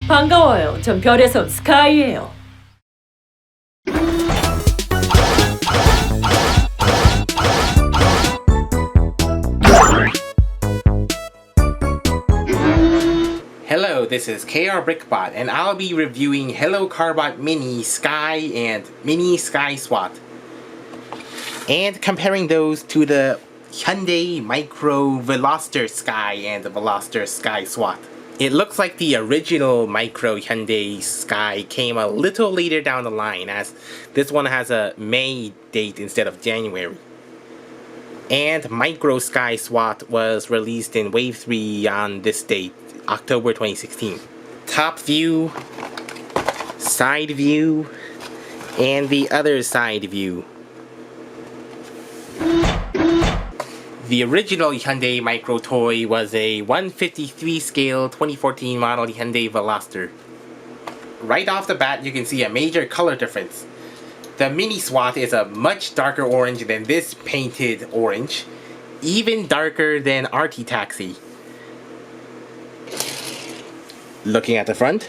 반가워요. 전 별에서 온 스카이예요. Hello, this is KRBrickBot, and I'll be reviewing Hello Carbot Mini Sky and Mini Sky S.W.A.T. and comparing those to the Hyundai Micro Veloster Sky and the Veloster Sky S.W.A.T. It looks like the original Micro Hyundai Sky came a little later down the line, as this one has a May date instead of January. And Micro Sky S.W.A.T. was released in Wave 3 on this date, October 2016. Top view, side view, and the other side view. The original Hyundai Micro toy was a 1/53 scale 2014 model Hyundai Veloster. Right off the bat, you can see a major color difference. The Mini S.W.A.T. is a much darker orange than this painted orange, even darker than RT Taxi. Looking at the front,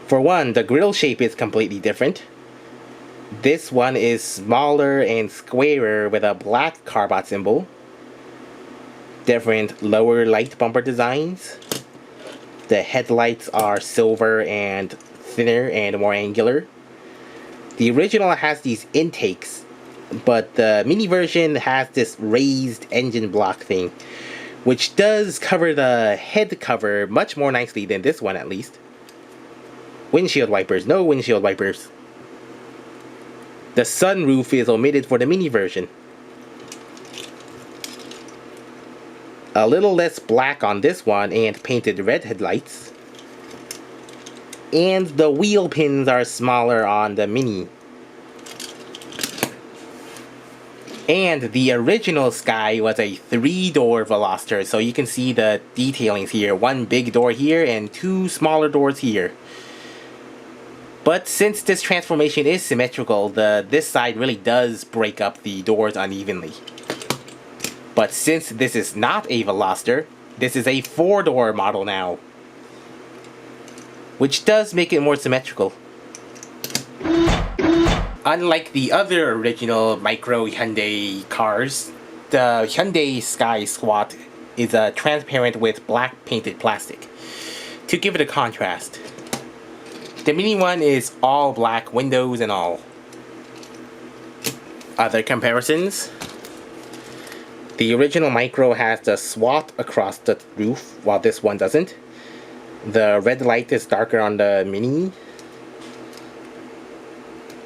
for one, the grille shape is completely different. This one is smaller and squarer with a black Carbot symbol. Different lower light bumper designs. The headlights are silver and thinner and more angular. The original has these intakes, but the mini version has this raised engine block thing, which does cover the head cover much more nicely than this one, at least. Windshield wipers, no windshield wipers. The sunroof is omitted for the mini version. A little less black on this one and painted red headlights. And the wheel pins are smaller on the mini. And the original Sky was a 3-door Veloster, so you can see the detailings here. One big door here and 2 smaller doors here. But since this transformation is symmetrical, this side really does break up the doors unevenly. But since this is not a Veloster, this is a 4-door model now, which does make it more symmetrical. Unlike the other original Micro Hyundai cars, the Hyundai Sky S.W.A.T. is transparent with black painted plastic to give it a contrast. The mini one is all black, windows and all. Other comparisons. The original Micro has the S.W.A.T. across the roof, while this one doesn't. The red light is darker on the mini.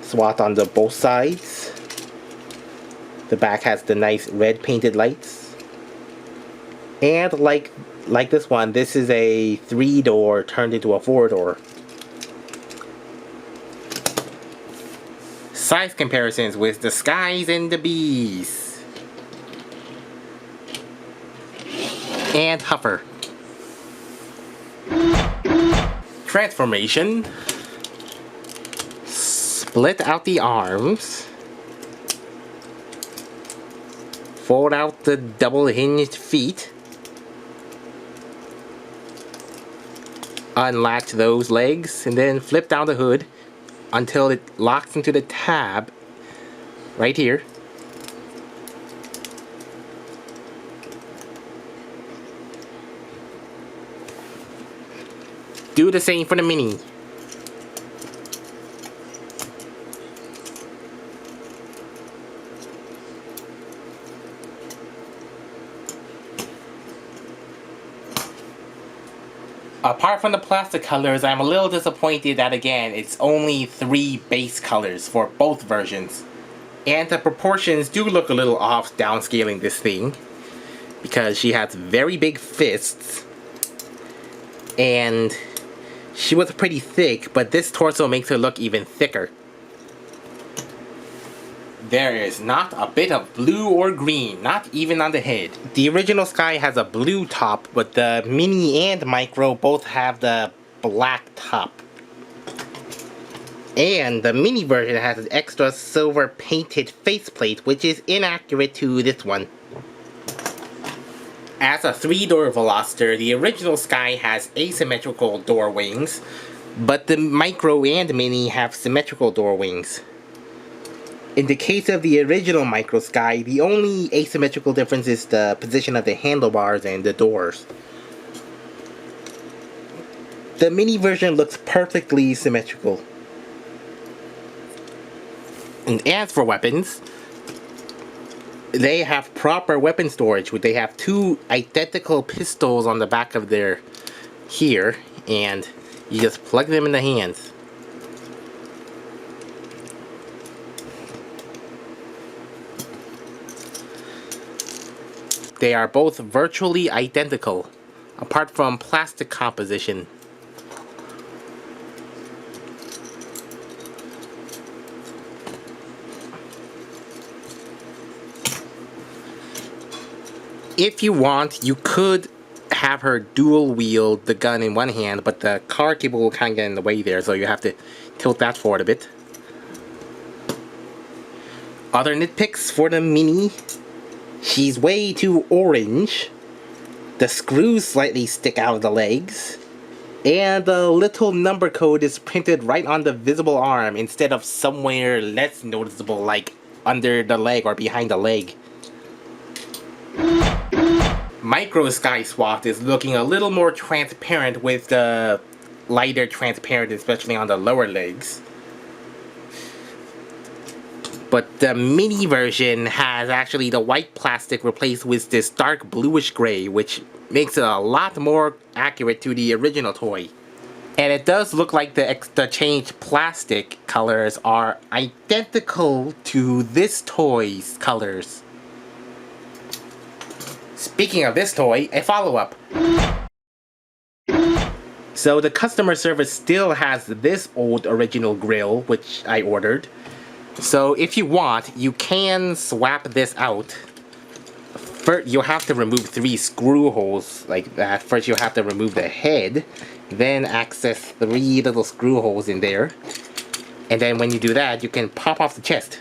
S.W.A.T. on both sides. The back has the nice red painted lights. And like this one, this is a 3-door turned into a 4-door. Size comparisons with the Skys and the Bees. And Huffer. Transformation. Split out the arms. Fold out the double hinged feet. Unlatch those legs and then flip down the hood until it locks into the tab right here. Do the same for the mini. Apart from the plastic colors, I'm a little disappointed that again, it's only 3 base colors for both versions. And the proportions do look a little off downscaling this thing, because she has very big fists, and she was pretty thick, but this torso makes her look even thicker. There is not a bit of blue or green, not even on the head. The original Sky has a blue top, but the Mini and Micro both have the black top. And the Mini version has an extra silver painted faceplate, which is inaccurate to this one. As a 3-door Veloster, the original Sky has asymmetrical door wings, but the Micro and Mini have symmetrical door wings. In the case of the original Micro Sky, the only asymmetrical difference is the position of the handlebars and the doors. The Mini version looks perfectly symmetrical. And as for weapons, they have proper weapon storage. They have 2 identical pistols on the back of their here, and you just plug them in the hands. They are both virtually identical, apart from plastic composition. If you want, you could have her dual wield the gun in one hand, but the car cable will kind of get in the way there, so you have to tilt that forward a bit. Other nitpicks for the Mini: she's way too orange, the screws slightly stick out of the legs, and the little number code is printed right on the visible arm instead of somewhere less noticeable, like under the leg or behind the leg. Micro Sky SWAT is looking a little more transparent with the lighter transparent, especially on the lower legs. But the Mini version has actually the white plastic replaced with this dark bluish gray, which makes it a lot more accurate to the original toy. And it does look like the changed plastic colors are identical to this toy's colors. Speaking of this toy, a follow-up. So the customer service still has this old original grill, which I ordered. So if you want, you can swap this out. First, you'll have to remove 3 screw holes like that. First, you'll have to remove the head, then access 3 little screw holes in there. And then when you do that, you can pop off the chest.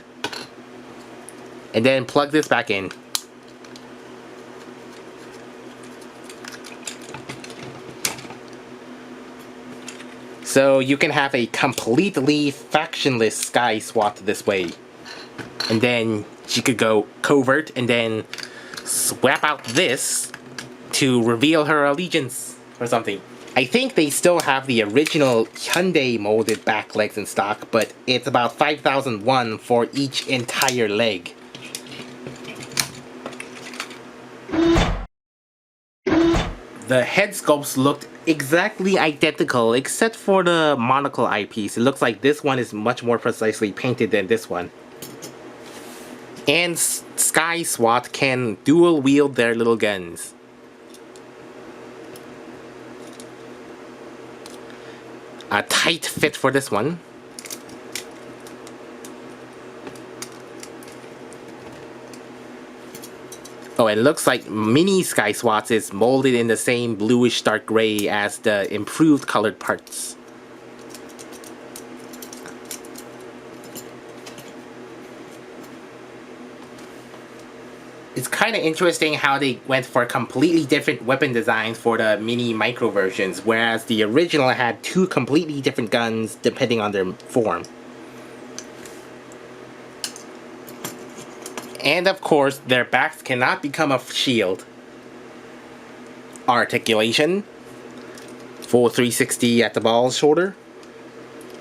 And then plug this back in. So you can have a completely factionless Sky SWAT this way. And then she could go covert and then swap out this to reveal her allegiance or something. I think they still have the original Hyundai molded back legs in stock, but it's about 5,001 for each entire leg. The head sculpts looked exactly identical except for the monocle eyepiece. It looks like this one is much more precisely painted than this one. And Sky SWAT can dual wield their little guns. A tight fit for this one. Oh, it looks like Mini Sky SWAT is molded in the same bluish dark gray as the improved colored parts. It's kind of interesting how they went for completely different weapon designs for the Mini Micro versions, whereas the original had 2 completely different guns depending on their form. And of course, their backs cannot become a shield. Articulation. Full 360 at the ball shoulder.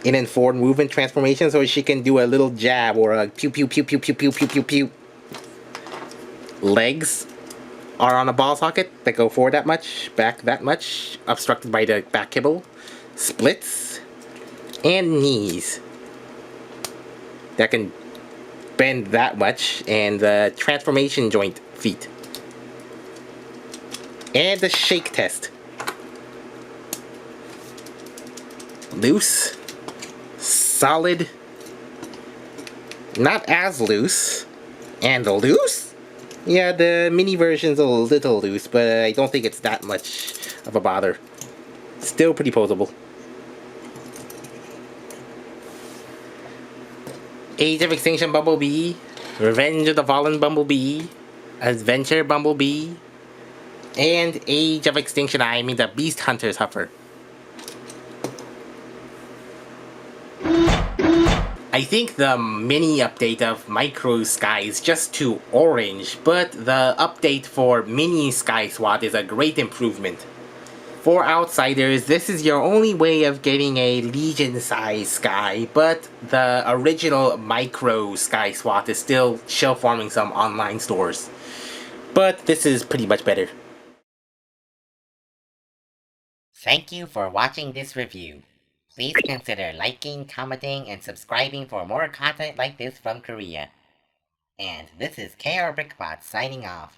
In and forward movement transformation so she can do a little jab or a pew pew pew pew pew pew pew pew pew. Legs are on a ball socket that go forward that much, back that much, obstructed by the back kibble. Splits. And knees that can bend that much, and the transformation joint feet. And the shake test. Loose. Solid. Not as loose. And loose? Yeah, the Mini version's a little loose, but I don't think it's that much of a bother. Still pretty posable. Age of Extinction Bumblebee, Revenge of the Fallen Bumblebee, Adventure Bumblebee, And Age of Extinction, I mean the Beast Hunter's Huffer. I think the mini update of Micro Sky is just too orange, but the update for Mini Sky SWAT is a great improvement. For outsiders, this is your only way of getting a Legion-size Sky, but the original Micro Sky SWAT is still shell-forming some online stores. But this is pretty much better. Thank you for watching this review. Please consider liking, commenting, and subscribing for more content like this from Korea. And this is KRBrickBot signing off.